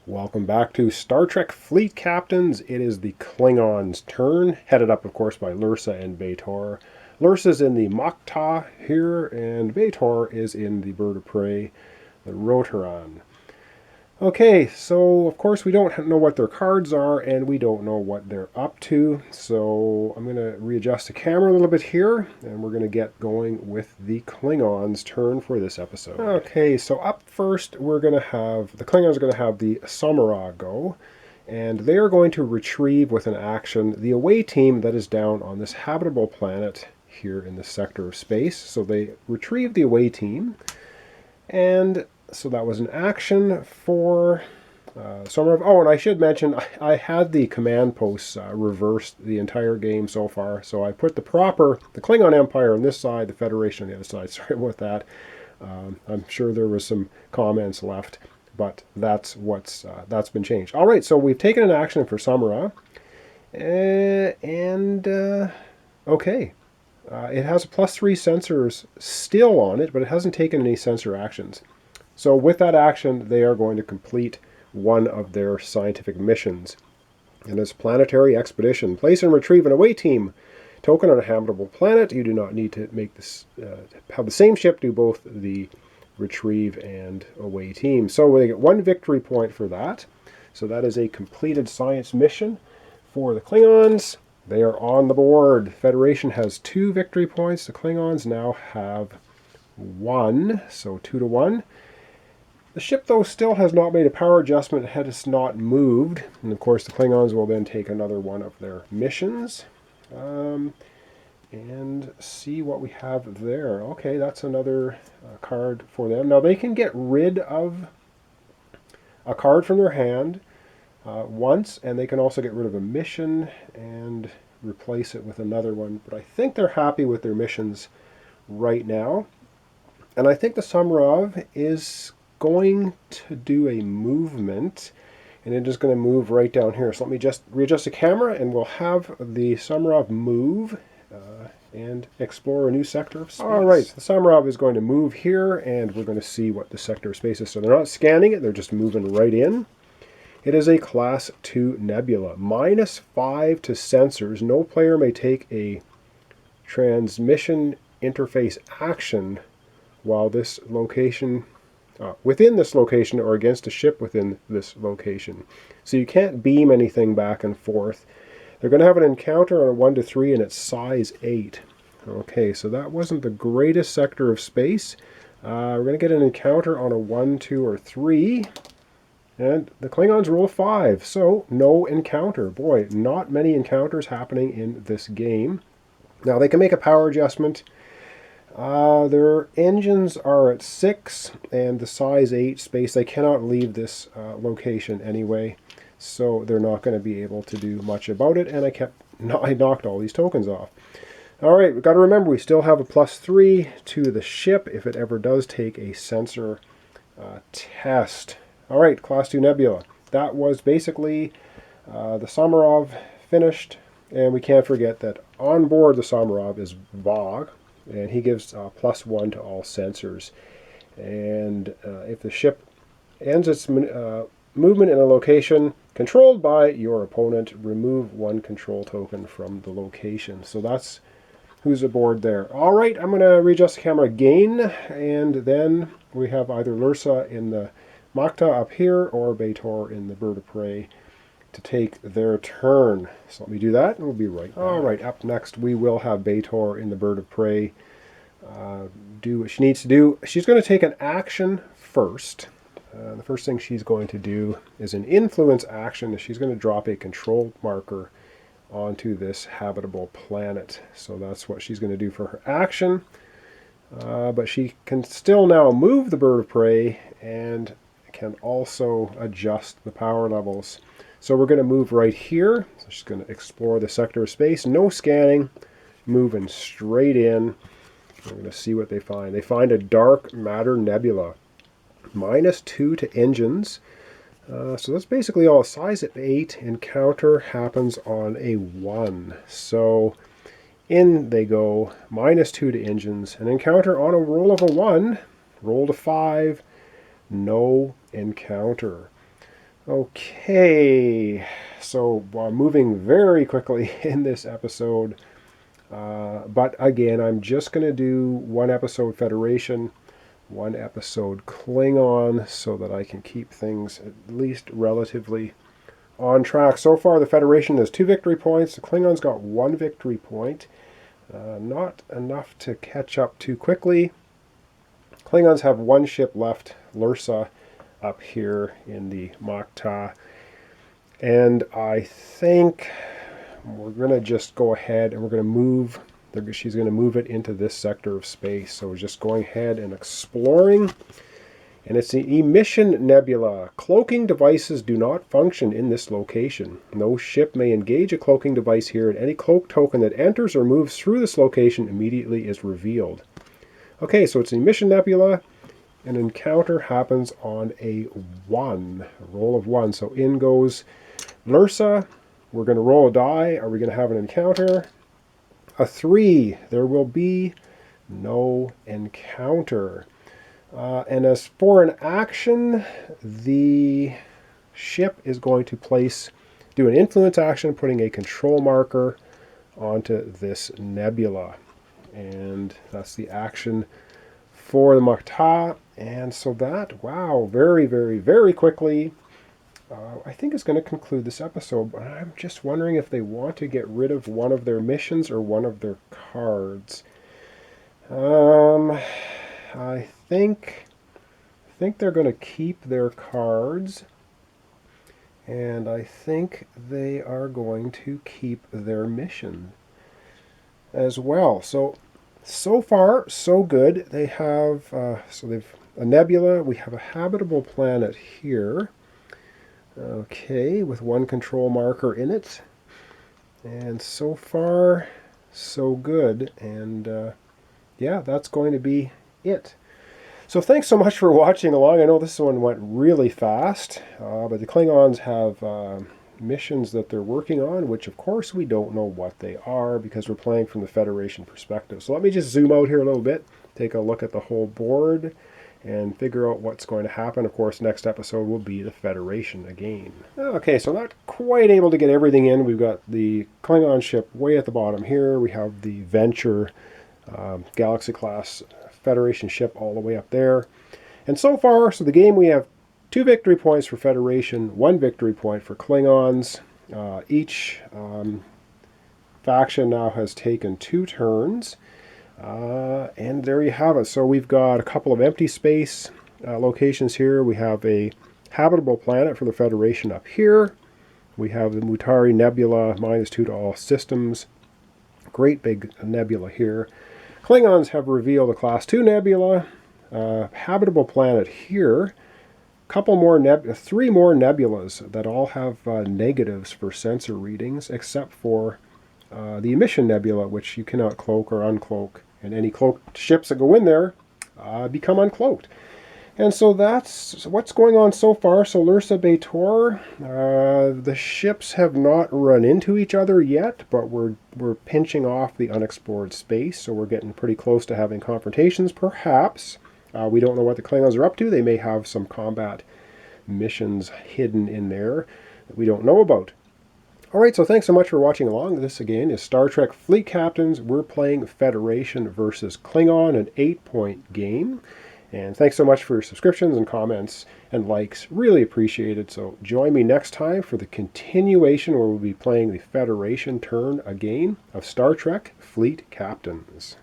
Welcome back to Star Trek Fleet Captains. It is the Klingons' turn, headed up, of course, by Lursa and B'Etor. Lursa's in the Makta here, and B'Etor is in the bird of prey, the Rotoran. Okay, so of course we don't know what their cards are, and we don't know what they're up to. So I'm going to readjust the camera a little bit here, and we're going to get going with the Klingons' turn for this episode. Okay, so up first we're going to have, the Klingons are going to have the Samara go, and they are going to retrieve with an action the away team that is down on this habitable planet here in the sector of space. So they retrieve the away team, and so that was an action for Somerov. Oh, and I should mention, I had the command posts reversed the entire game so far. So I put the Klingon Empire on this side, the Federation on the other side. Sorry about that. I'm sure there was some comments left, but that's been changed. All right, so we've taken an action for Samara, okay. It has a +3 sensors still on it, but it hasn't taken any sensor actions. So with that action, they are going to complete one of their scientific missions. And it's planetary expedition. Place and retrieve an away team token on a habitable planet. You do not need to make this have the same ship do both the retrieve and away team. So they get 1 victory point for that. So that is a completed science mission for the Klingons. They are on the board. Federation has 2 victory points. The Klingons now have 1, so 2-1. The ship, though, still has not made a power adjustment. It has not moved. And, of course, the Klingons will then take another one of their missions and see what we have there. Okay, that's another card for them. Now, they can get rid of a card from their hand once, and they can also get rid of a mission and replace it with another one. But I think they're happy with their missions right now. And I think the Samarav is going to do a movement, and it is going to move right down here. So let me just readjust the camera, and we'll have the Samarav move and explore a new sector of space. All right, the Samarav is going to move here, and we're going to see what the sector of space is. So they're not scanning it, they're just moving right in. It is a Class 2 nebula. -5 to sensors. No player may take a transmission interface action while this location within this location or against a ship within this location. So you can't beam anything back and forth. They're going to have an encounter on a 1 to 3, and it's size 8. Okay, so that wasn't the greatest sector of space. We're going to get an encounter on a 1, 2, or 3. And the Klingons roll 5, so no encounter. Boy, not many encounters happening in this game. Now, they can make a power adjustment. Their engines are at 6 and the size 8 space. They cannot leave this location anyway, so they're not going to be able to do much about it, and I knocked all these tokens off. All right, we've got to remember we still have a +3 to the ship if it ever does take a sensor test. All right, Class 2 Nebula. That was basically the Samarav finished, and we can't forget that on board the Samarav is Vog, and he gives +1 to all sensors. And if the ship ends its movement in a location controlled by your opponent, remove 1 control token from the location. So that's who's aboard there. All right, I'm going to readjust the camera again, and then we have either Lursa in the Makta up here or B'Etor in the bird of prey to take their turn. So let me do that, and we'll be right back. All right, up next we will have B'Etor in the bird of prey do what she needs to do. She's going to take an action first. The first thing she's going to do is an influence action. She's going to drop a control marker onto this habitable planet. So that's what she's going to do for her action. But she can still now move the bird of prey and can also adjust the power levels. So we're going to move right here. So she's going to explore the sector of space. No scanning, moving straight in. We're going to see what they find. They find a dark matter nebula. -2 to engines. So that's basically all. Size at 8. Encounter happens on a 1. So in they go. -2 to engines. An encounter on a roll of a 1. Roll to 5. No encounter. Okay, so moving very quickly in this episode, but again, I'm just going to do one episode Federation, one episode Klingon, so that I can keep things at least relatively on track. So far, the Federation has 2 victory points. The Klingons got 1 victory point. Not enough to catch up too quickly. Klingons have 1 ship left, Lursa, up here in the Makta. And I think we're going to just go ahead and we're going to move. She's going to move it into this sector of space. So we're just going ahead and exploring. And it's the Emission Nebula. Cloaking devices do not function in this location. No ship may engage a cloaking device here, and any cloak token that enters or moves through this location immediately is revealed. Okay, so it's the Emission Nebula. An encounter happens on a 1, a roll of 1. So in goes Lursa. We're going to roll a die. Are we going to have an encounter? A 3. There will be no encounter. And as for an action, the ship is going to do an influence action, putting a control marker onto this nebula. And that's the action for the Makta. And so that, wow, very, very, very quickly, I think is going to conclude this episode. But I'm just wondering if they want to get rid of one of their missions or one of their cards. I think they're going to keep their cards, and I think they are going to keep their mission as well. So far, so good. They have they've a nebula. We have a habitable planet here. Okay, with 1 control marker in it, and so far, so good. And yeah, that's going to be it. So thanks so much for watching along. I know this one went really fast, but the Klingons have missions that they're working on, which of course we don't know what they are because we're playing from the Federation perspective. So let me just zoom out here a little bit, take a look at the whole board, and figure out what's going to happen. Of course, next episode will be the Federation again. Okay, so not quite able to get everything in. We've got the Klingon ship way at the bottom here. We have the Venture Galaxy-class Federation ship all the way up there. And so far, so the game, we have 2 victory points for Federation, 1 victory point for Klingons. Each faction now has taken 2 turns. And there you have it. So we've got a couple of empty space locations here. We have a habitable planet for the Federation up here. We have the Mutari Nebula, -2 to all systems. Great big nebula here. Klingons have revealed a Class 2 nebula, habitable planet here. Couple more 3 more nebulas that all have negatives for sensor readings, except for the Emission Nebula, which you cannot cloak or uncloak, and any cloaked ships that go in there become uncloaked. And so that's what's going on so far. So Lursa B'Etor, the ships have not run into each other yet, but we're pinching off the unexplored space, so we're getting pretty close to having confrontations, perhaps. We don't know what the Klingons are up to. They may have some combat missions hidden in there that we don't know about. Alright, so thanks so much for watching along. This again is Star Trek Fleet Captains. We're playing Federation versus Klingon, an 8-point game. And thanks so much for your subscriptions and comments and likes. Really appreciate it. So join me next time for the continuation where we'll be playing the Federation turn again of Star Trek Fleet Captains.